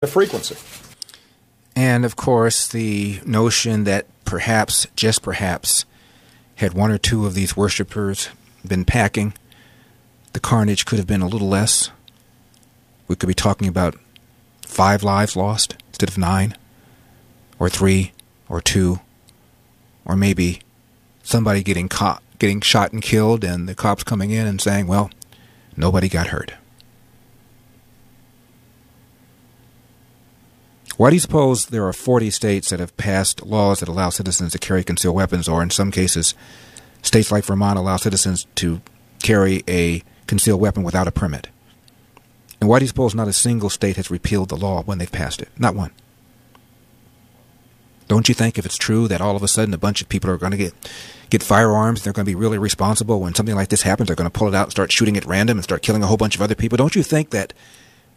the frequency. And, of course, the notion that perhaps, just perhaps, had one or two of these worshippers been packing, the carnage could have been a little less. We could be talking about 5 lives lost instead of 9, or 3, or 2, or maybe somebody getting shot and killed, and the cops coming in and saying, well, nobody got hurt. Why do you suppose there are 40 states that have passed laws that allow citizens to carry concealed weapons, or in some cases, states like Vermont allow citizens to carry a concealed weapon without a permit? And why do you suppose not a single state has repealed the law when they've passed it? Not one. Don't you think if it's true that all of a sudden a bunch of people are going to get firearms, they're going to be really responsible when something like this happens, they're going to pull it out and start shooting at random and start killing a whole bunch of other people? Don't you think that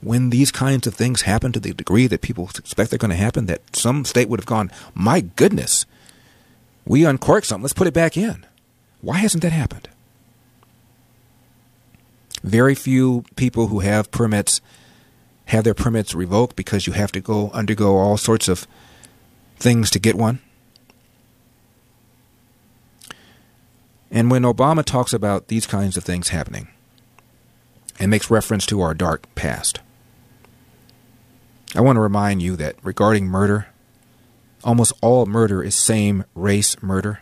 when these kinds of things happen to the degree that people expect they're going to happen, that some state would have gone, my goodness, we uncorked something, let's put it back in? Why hasn't that happened? Very few people who have permits have their permits revoked because you have to undergo all sorts of things to get one. And when Obama talks about these kinds of things happening and makes reference to our dark past, I want to remind you that regarding murder, almost all murder is same-race murder.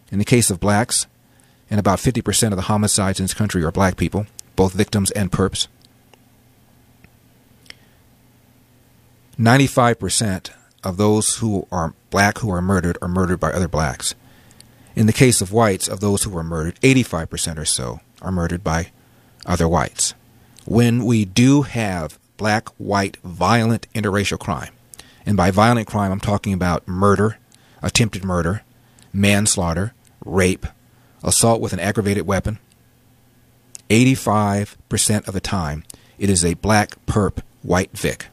In the case of blacks, and about 50% of the homicides in this country are black people, both victims and perps. 95% of those who are black who are murdered by other blacks. In the case of whites, of those who are murdered, 85% or so are murdered by other whites. When we do have black-white violent interracial crime, and by violent crime I'm talking about murder, attempted murder, manslaughter, rape, assault with an aggravated weapon, 85% of the time it is a black perp white vic.